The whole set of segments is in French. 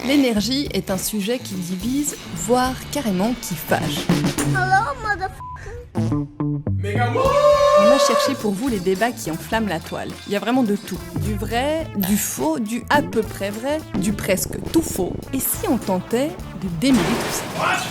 L'énergie est un sujet qui divise, voire carrément qui fâche. On a cherché pour vous les débats qui enflamment la toile. Il y a vraiment de tout. Du vrai, du faux, du à peu près vrai, du presque tout faux. Et si on tentait de démêler tout ça ?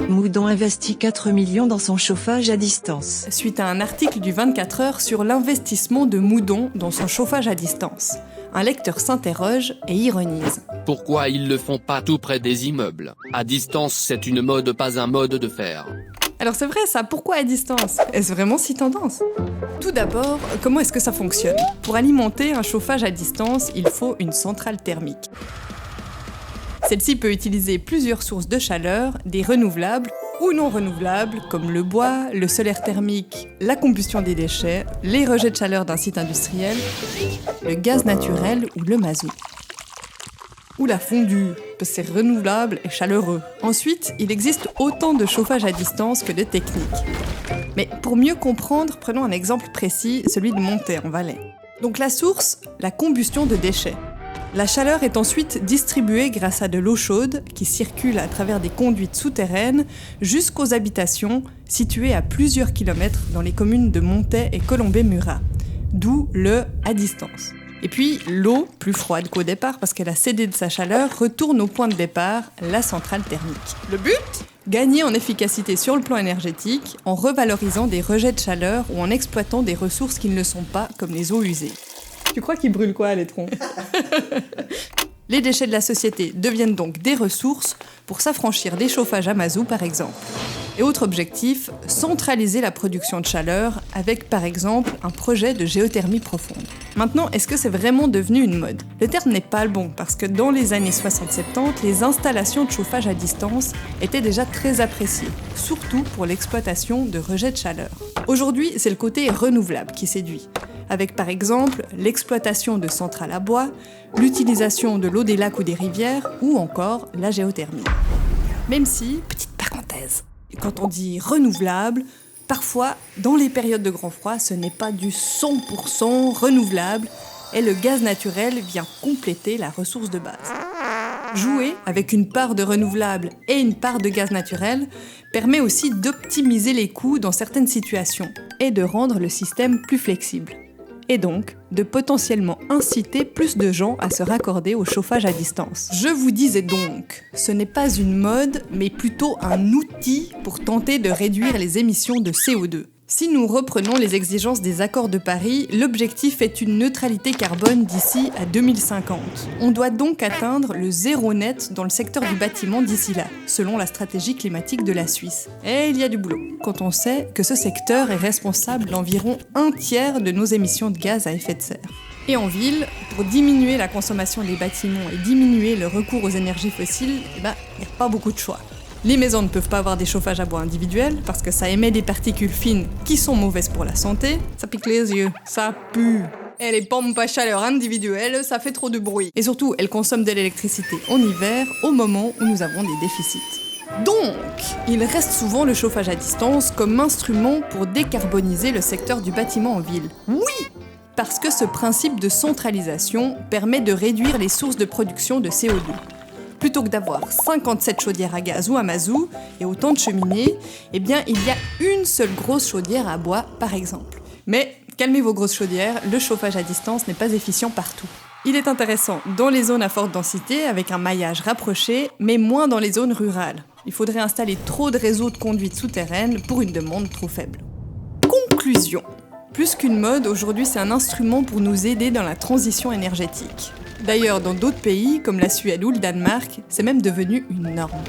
Moudon investit 4 millions dans son chauffage à distance. Suite à un article du 24 heures sur l'investissement de Moudon dans son chauffage à distance. Un lecteur s'interroge et ironise. Pourquoi ils le font pas tout près des immeubles? À distance, c'est une mode, pas un mode de faire. Alors c'est vrai ça, pourquoi à distance? Est-ce vraiment si tendance? Tout d'abord, comment est-ce que ça fonctionne? Pour alimenter un chauffage à distance, il faut une centrale thermique. Celle-ci peut utiliser plusieurs sources de chaleur, des renouvelables ou non renouvelables, comme le bois, le solaire thermique, la combustion des déchets, les rejets de chaleur d'un site industriel, le gaz naturel ou le mazout. Ou la fondue, parce que c'est renouvelable et chaleureux. Ensuite, il existe autant de chauffage à distance que de techniques. Mais pour mieux comprendre, prenons un exemple précis, celui de Montet en Valais. Donc la source, la combustion de déchets. La chaleur est ensuite distribuée grâce à de l'eau chaude qui circule à travers des conduites souterraines jusqu'aux habitations situées à plusieurs kilomètres dans les communes de Montet et Colombey-Murat. D'où le à distance. Et puis l'eau, plus froide qu'au départ parce qu'elle a cédé de sa chaleur, retourne au point de départ, la centrale thermique. Le but ? Gagner en efficacité sur le plan énergétique en revalorisant des rejets de chaleur ou en exploitant des ressources qui ne le sont pas, comme les eaux usées. Tu crois qu'ils brûlent quoi, les troncs? Les déchets de la société deviennent donc des ressources pour s'affranchir des chauffages à mazout, par exemple. Et autre objectif, centraliser la production de chaleur avec, par exemple, un projet de géothermie profonde. Maintenant, est-ce que c'est vraiment devenu une mode? Le terme n'est pas le bon, parce que dans les années 60-70, les installations de chauffage à distance étaient déjà très appréciées, surtout pour l'exploitation de rejets de chaleur. Aujourd'hui, c'est le côté renouvelable qui séduit, avec par exemple l'exploitation de centrales à bois, l'utilisation de l'eau des lacs ou des rivières, ou encore la géothermie. Même si, petite parenthèse, quand on dit renouvelable, parfois, dans les périodes de grand froid, ce n'est pas du 100% renouvelable, et le gaz naturel vient compléter la ressource de base. Jouer avec une part de renouvelable et une part de gaz naturel permet aussi d'optimiser les coûts dans certaines situations, et de rendre le système plus flexible. Et donc, de potentiellement inciter plus de gens à se raccorder au chauffage à distance. Je vous disais donc, ce n'est pas une mode, mais plutôt un outil pour tenter de réduire les émissions de CO2. Si nous reprenons les exigences des accords de Paris, l'objectif est une neutralité carbone d'ici à 2050. On doit donc atteindre le zéro net dans le secteur du bâtiment d'ici là, selon la stratégie climatique de la Suisse. Et il y a du boulot, quand on sait que ce secteur est responsable d'environ 1/3 de nos émissions de gaz à effet de serre. Et en ville, pour diminuer la consommation des bâtiments et diminuer le recours aux énergies fossiles, il n'y a pas beaucoup de choix. Les maisons ne peuvent pas avoir des chauffages à bois individuels parce que ça émet des particules fines qui sont mauvaises pour la santé. Ça pique les yeux, ça pue. Et les pompes à chaleur individuelles, ça fait trop de bruit. Et surtout, elles consomment de l'électricité en hiver, au moment où nous avons des déficits. Donc, il reste souvent le chauffage à distance comme instrument pour décarboniser le secteur du bâtiment en ville. Oui! Parce que ce principe de centralisation permet de réduire les sources de production de CO2. Plutôt que d'avoir 57 chaudières à gaz ou à mazout et autant de cheminées, eh bien il y a une seule grosse chaudière à bois par exemple. Mais calmez vos grosses chaudières, le chauffage à distance n'est pas efficient partout. Il est intéressant dans les zones à forte densité avec un maillage rapproché, mais moins dans les zones rurales. Il faudrait installer trop de réseaux de conduites souterraines pour une demande trop faible. Conclusion. Plus qu'une mode, aujourd'hui c'est un instrument pour nous aider dans la transition énergétique. D'ailleurs, dans d'autres pays, comme la Suède ou le Danemark, c'est même devenu une norme.